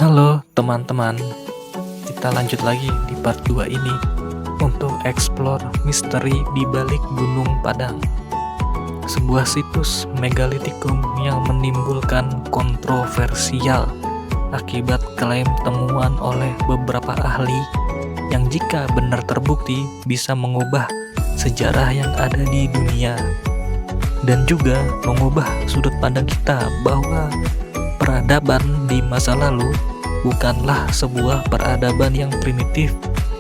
Halo teman-teman, kita lanjut lagi di part 2 ini untuk explore misteri di balik Gunung Padang. Sebuah situs megalitikum yang menimbulkan kontroversial akibat klaim temuan oleh beberapa ahli yang jika benar terbukti bisa mengubah sejarah yang ada di dunia dan juga mengubah sudut pandang kita bahwa peradaban di masa lalu bukanlah sebuah peradaban yang primitif,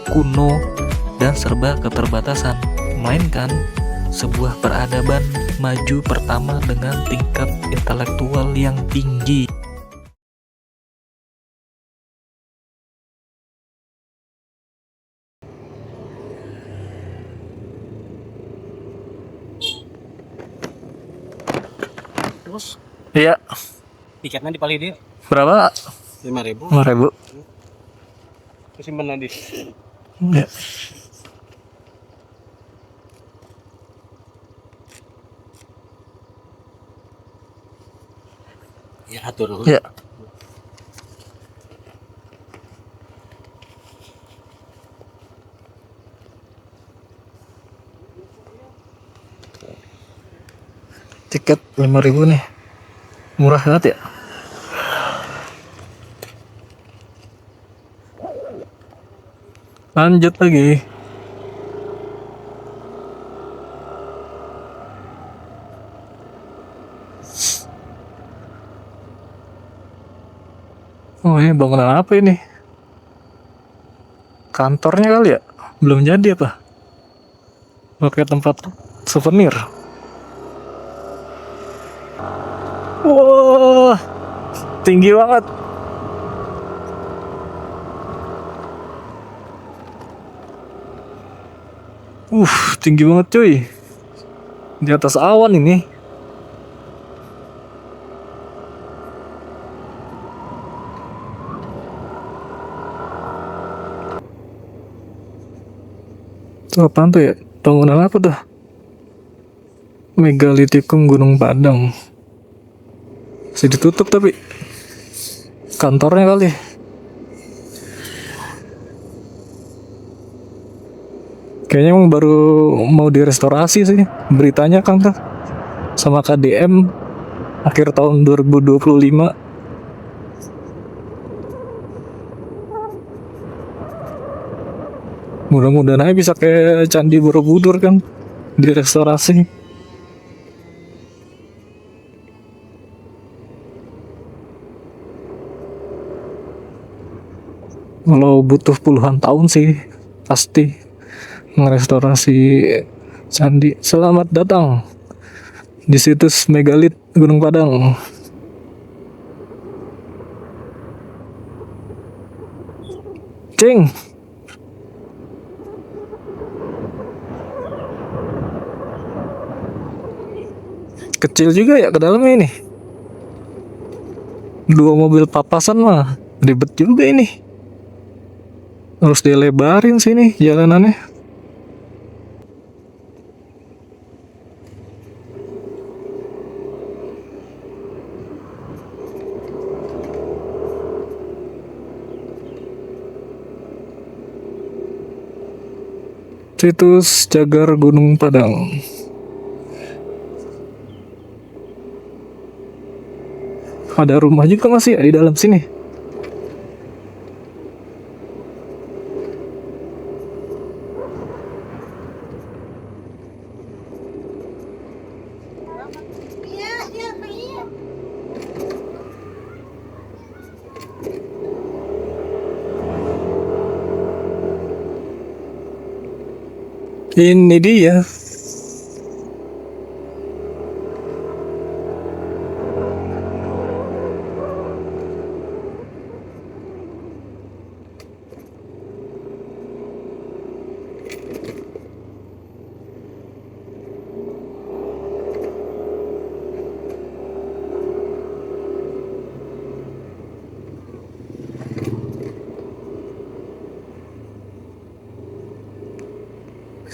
kuno, dan serba keterbatasan, melainkan sebuah peradaban maju pertama dengan tingkat intelektual yang tinggi. Terus Iya, tiketnya di Palidi berapa? 5.000. 5.000. Terus simpen nanti. Ya. Ya atur. Ya. Tiket 5.000 nih. Murah banget ya. Lanjut lagi. Oh, ini bangunan apa ini? Kantornya kali ya? Belum jadi apa? Pakai tempat souvenir. Wah, tinggi banget. Tinggi banget cuy. Di atas awan ini. Itu apaan tuh ya? Bangunan apa tuh? Megalitikum Gunung Padang. Masih ditutup tapi kantornya kali. Kayaknya emang baru mau direstorasi sih beritanya kan tuh sama KDM akhir tahun 2025. Mudah-mudahan aja bisa kayak Candi Borobudur kan direstorasi. Kalau butuh puluhan tahun sih pasti ngerestorasi candi. Selamat datang di situs megalit Gunung Padang. Cing. Kecil juga ya ke dalamnya ini. 2 mobil papasan mah ribet juga ini. Harus dilebarin sini jalanannya. Situs Cagar Gunung Padang. Ada rumah juga masih ya di dalam sini. Ini dia.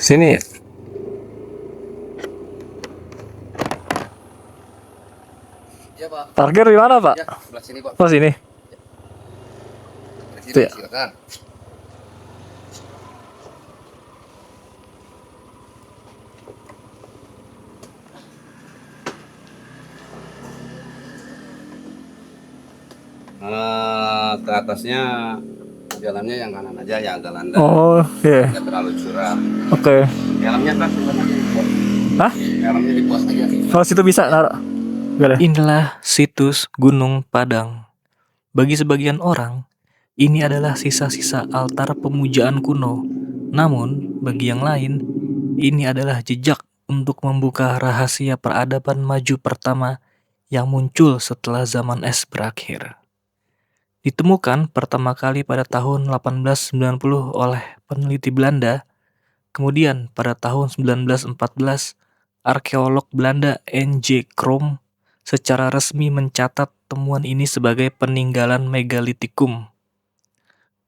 Sini ya. Ya Pak. Parkir di mana Pak? Ya sebelah sini Pak. Oh sini. Itu ya. Silakan. Ke atasnya jalannya yang kanan aja, yang agak landai. Oh, iya. Nggak terlalu curam. Oke. Helmnya kan sebenarnya di pos. Hah? Helmnya di pos aja. Kalau situ bisa naruh. Boleh. Inilah situs Gunung Padang. Bagi sebagian orang, ini adalah sisa-sisa altar pemujaan kuno. Namun, bagi yang lain, ini adalah jejak untuk membuka rahasia peradaban maju pertama yang muncul setelah zaman es berakhir. Ditemukan pertama kali pada tahun 1890 oleh peneliti Belanda. Kemudian pada tahun 1914, arkeolog Belanda N.J. Krom secara resmi mencatat temuan ini sebagai peninggalan megalitikum.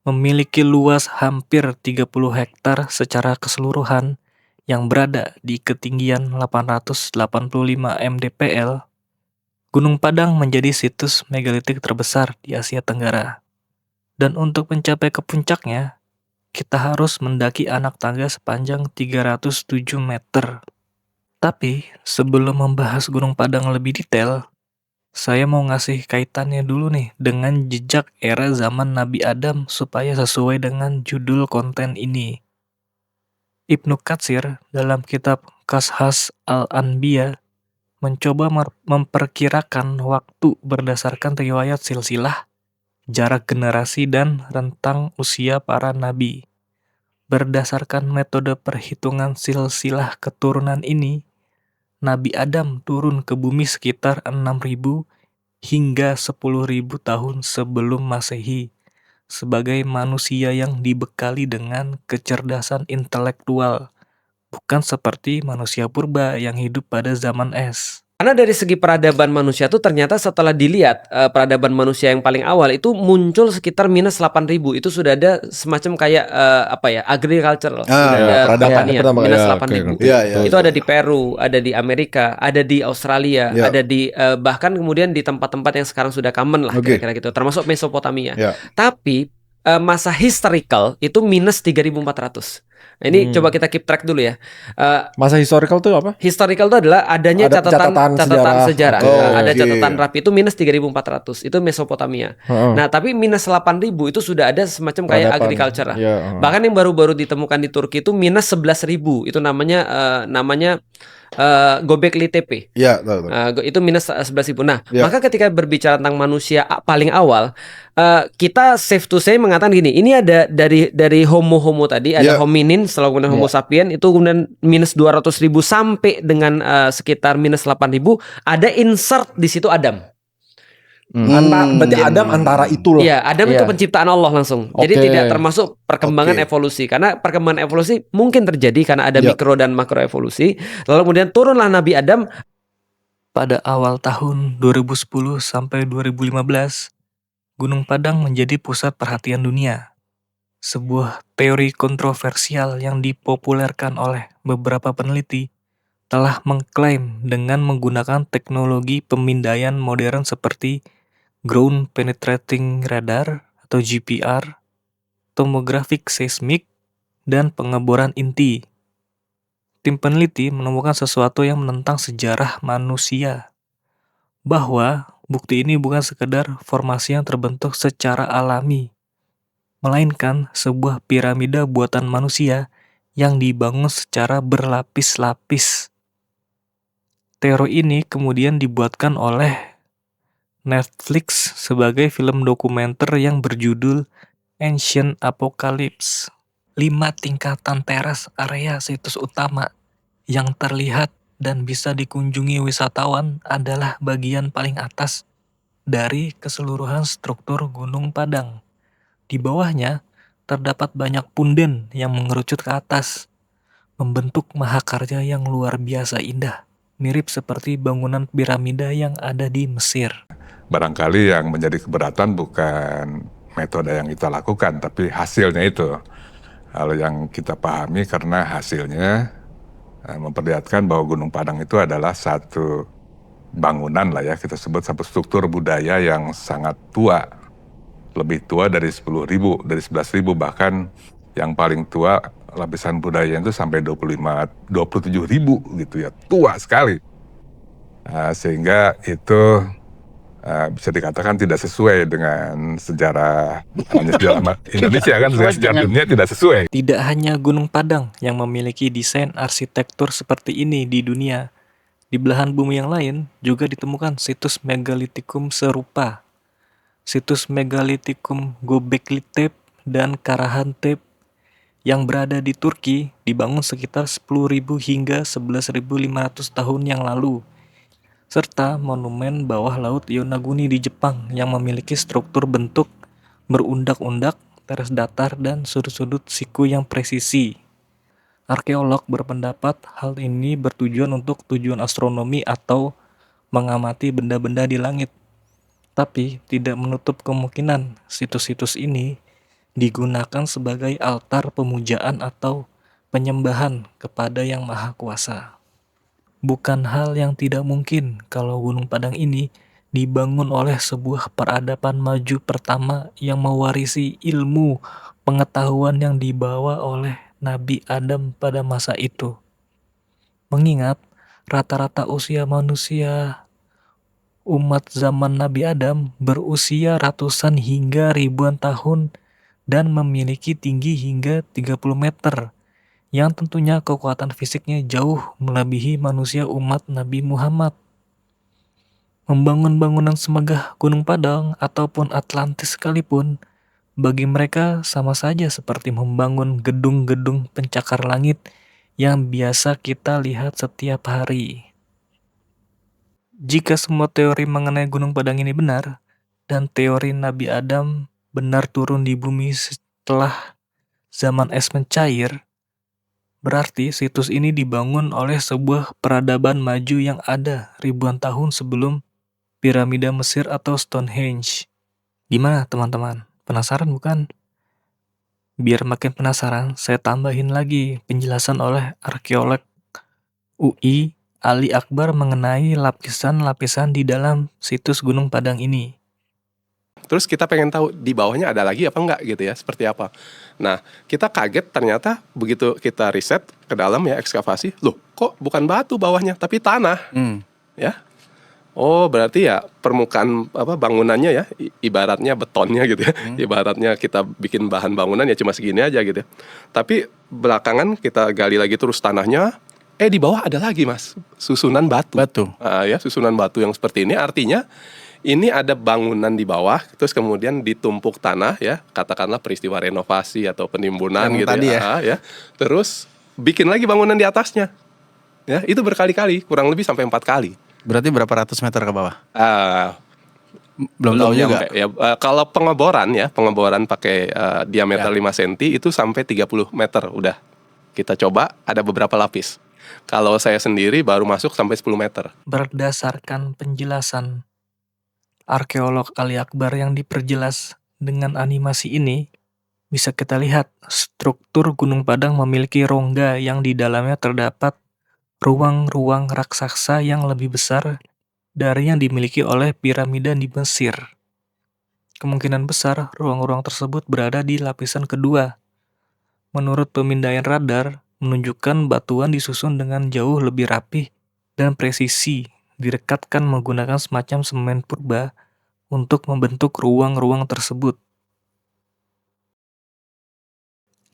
Memiliki luas hampir 30 hektar secara keseluruhan yang berada di ketinggian 885 mdpl, Gunung Padang menjadi situs megalitik terbesar di Asia Tenggara. Dan untuk mencapai ke puncaknya, kita harus mendaki anak tangga sepanjang 307 meter. Tapi sebelum membahas Gunung Padang lebih detail, saya mau ngasih kaitannya dulu nih dengan jejak era zaman Nabi Adam supaya sesuai dengan judul konten ini. Ibnu Katsir dalam kitab Qashas al-Anbiya mencoba memperkirakan waktu berdasarkan riwayat silsilah, jarak generasi, dan rentang usia para nabi. Berdasarkan metode perhitungan silsilah keturunan ini, Nabi Adam turun ke bumi sekitar 6.000 hingga 10.000 tahun sebelum Masehi sebagai manusia yang dibekali dengan kecerdasan intelektual, bukan seperti manusia purba yang hidup pada zaman es. Karena dari segi peradaban manusia tuh ternyata setelah dilihat peradaban manusia yang paling awal itu muncul sekitar minus 8.000. Itu sudah ada semacam kayak agriculture, sudah ada pertanian minus 8.000. Itu ada di Peru, ada di Amerika, ada di Australia, ada di bahkan kemudian di tempat-tempat yang sekarang sudah common lah kira-kira gitu, termasuk Mesopotamia. Tapi masa historical itu minus 3.400. Nah, ini coba kita keep track dulu ya. Masa historical itu apa? Historical itu adalah adanya catatan sejarah. Ada catatan rapi itu minus 3.400. Itu Mesopotamia. Nah, tapi minus 8.000 itu sudah ada semacam kayak agriculture. Bahkan yang baru-baru ditemukan di Turki itu minus 11.000. Itu namanya Göbekli Tepe. Iya, itu minus 11.000. Nah, maka ketika berbicara tentang manusia paling awal, kita safe to say mengatakan gini, ini ada dari homo tadi, ada hominin, setelah kemudian homo sapien, itu kemudian minus 200.000 sampai dengan sekitar minus 8.000, ada insert di situ Adam. Berarti Adam antara itu loh. Iya, Adam itu penciptaan Allah langsung. Jadi tidak termasuk perkembangan evolusi. Karena perkembangan evolusi mungkin terjadi karena ada mikro dan makro evolusi. Lalu kemudian turunlah Nabi Adam. Pada awal tahun 2010 sampai 2015, Gunung Padang menjadi pusat perhatian dunia. Sebuah teori kontroversial yang dipopulerkan oleh beberapa peneliti telah mengklaim dengan menggunakan teknologi pemindaian modern seperti Ground Penetrating Radar atau GPR, tomografik seismik, dan pengeboran inti. Tim peneliti menemukan sesuatu yang menentang sejarah manusia, bahwa bukti ini bukan sekedar formasi yang terbentuk secara alami, melainkan sebuah piramida buatan manusia yang dibangun secara berlapis-lapis. Teori ini kemudian dibuatkan oleh Netflix sebagai film dokumenter yang berjudul Ancient Apocalypse. 5 tingkatan teras area situs utama yang terlihat dan bisa dikunjungi wisatawan adalah bagian paling atas dari keseluruhan struktur Gunung Padang. Di bawahnya terdapat banyak punden yang mengerucut ke atas, membentuk mahakarya yang luar biasa indah, mirip seperti bangunan piramida yang ada di Mesir. Barangkali yang menjadi keberatan bukan metode yang kita lakukan, tapi hasilnya itu. Kalau yang kita pahami karena hasilnya memperlihatkan bahwa Gunung Padang itu adalah satu bangunan lah ya, kita sebut satu struktur budaya yang sangat tua, lebih tua dari 10.000, dari 11.000, bahkan yang paling tua lapisan budaya itu sampai 27.000 gitu ya, tua sekali. Sehingga itu bisa dikatakan tidak sesuai dengan sejarah Indonesia kan, sejarah dunia tidak sesuai. Tidak hanya Gunung Padang yang memiliki desain arsitektur seperti ini di dunia. Di belahan bumi yang lain juga ditemukan situs megalitikum serupa. Situs megalitikum Göbekli Tepe dan Karahan Tepe yang berada di Turki dibangun sekitar 10.000 hingga 11.500 tahun yang lalu. Serta monumen bawah laut Yonaguni di Jepang yang memiliki struktur bentuk berundak-undak, teras datar, dan sudut-sudut siku yang presisi. Arkeolog berpendapat hal ini bertujuan untuk tujuan astronomi atau mengamati benda-benda di langit. Tapi tidak menutup kemungkinan situs-situs ini digunakan sebagai altar pemujaan atau penyembahan kepada Yang Maha Kuasa. Bukan hal yang tidak mungkin kalau Gunung Padang ini dibangun oleh sebuah peradaban maju pertama yang mewarisi ilmu pengetahuan yang dibawa oleh Nabi Adam pada masa itu. Mengingat rata-rata usia manusia umat zaman Nabi Adam berusia ratusan hingga ribuan tahun dan memiliki tinggi hingga 30 meter, yang tentunya kekuatan fisiknya jauh melebihi manusia umat Nabi Muhammad. Membangun bangunan semegah Gunung Padang ataupun Atlantis sekalipun, bagi mereka sama saja seperti membangun gedung-gedung pencakar langit yang biasa kita lihat setiap hari. Jika semua teori mengenai Gunung Padang ini benar, dan teori Nabi Adam benar turun di bumi setelah zaman es mencair, berarti situs ini dibangun oleh sebuah peradaban maju yang ada ribuan tahun sebelum piramida Mesir atau Stonehenge. Gimana teman-teman? Penasaran bukan? Biar makin penasaran, saya tambahin lagi penjelasan oleh arkeolog UI Ali Akbar mengenai lapisan-lapisan di dalam situs Gunung Padang ini. Terus kita pengen tahu di bawahnya ada lagi apa enggak gitu ya, seperti apa. Nah, kita kaget ternyata begitu kita riset ke dalam ya, ekskavasi, loh kok bukan batu bawahnya tapi tanah. Ya. Oh, berarti ya permukaan bangunannya ya, ibaratnya betonnya gitu ya. Ibaratnya kita bikin bahan bangunan ya cuma segini aja gitu ya. Tapi belakangan kita gali lagi terus tanahnya, di bawah ada lagi Mas, susunan batu. Ya, susunan batu yang seperti ini artinya ini ada bangunan di bawah, terus kemudian ditumpuk tanah ya, katakanlah peristiwa renovasi atau penimbunan yang gitu tadi ya. Terus bikin lagi bangunan di atasnya. Ya, itu berkali-kali, kurang lebih sampai 4 kali. Berarti berapa ratus meter ke bawah? Belum tahu juga. Ya, kalau pengeboran pakai diameter 5 cm itu sampai 30 meter udah. Kita coba ada beberapa lapis. Kalau saya sendiri baru masuk sampai 10 meter. Berdasarkan penjelasan arkeolog Ali Akbar yang diperjelas dengan animasi ini, bisa kita lihat struktur Gunung Padang memiliki rongga yang di dalamnya terdapat ruang-ruang raksasa yang lebih besar dari yang dimiliki oleh piramida di Mesir. Kemungkinan besar ruang-ruang tersebut berada di lapisan kedua. Menurut pemindaian radar, menunjukkan batuan disusun dengan jauh lebih rapih dan presisi, direkatkan menggunakan semacam semen purba untuk membentuk ruang-ruang tersebut.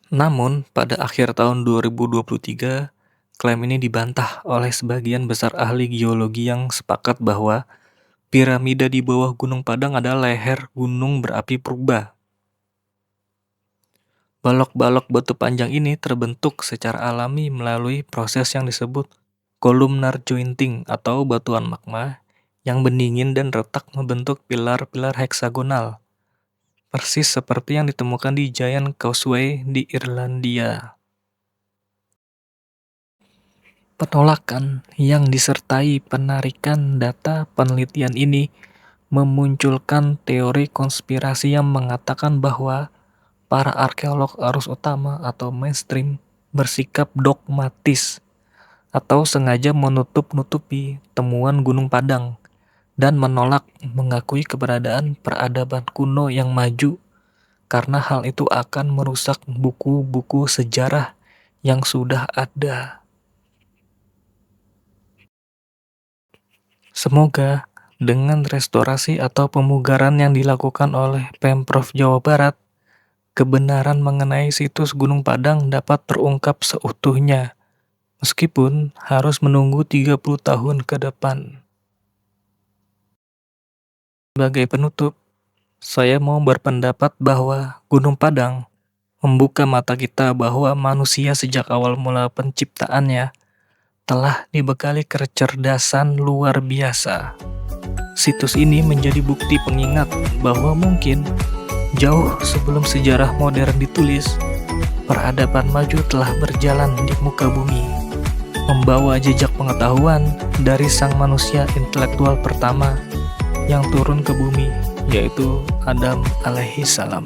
Namun, pada akhir tahun 2023, klaim ini dibantah oleh sebagian besar ahli geologi yang sepakat bahwa piramida di bawah Gunung Padang adalah leher gunung berapi purba. Balok-balok batu panjang ini terbentuk secara alami melalui proses yang disebut columnar jointing atau batuan magma yang pendingin dan retak membentuk pilar-pilar heksagonal, persis seperti yang ditemukan di Giant Causeway di Irlandia. Penolakan yang disertai penarikan data penelitian ini memunculkan teori konspirasi yang mengatakan bahwa para arkeolog arus utama atau mainstream bersikap dogmatis atau sengaja menutup-nutupi temuan Gunung Padang dan menolak mengakui keberadaan peradaban kuno yang maju, karena hal itu akan merusak buku-buku sejarah yang sudah ada. Semoga dengan restorasi atau pemugaran yang dilakukan oleh Pemprov Jawa Barat, kebenaran mengenai situs Gunung Padang dapat terungkap seutuhnya, meskipun harus menunggu 30 tahun ke depan. Sebagai penutup, saya mau berpendapat bahwa Gunung Padang membuka mata kita bahwa manusia sejak awal mula penciptaannya telah dibekali kecerdasan luar biasa. Situs ini menjadi bukti pengingat bahwa mungkin jauh sebelum sejarah modern ditulis, peradaban maju telah berjalan di muka bumi, membawa jejak pengetahuan dari sang manusia intelektual pertama yang turun ke bumi, yaitu Adam alaihi salam.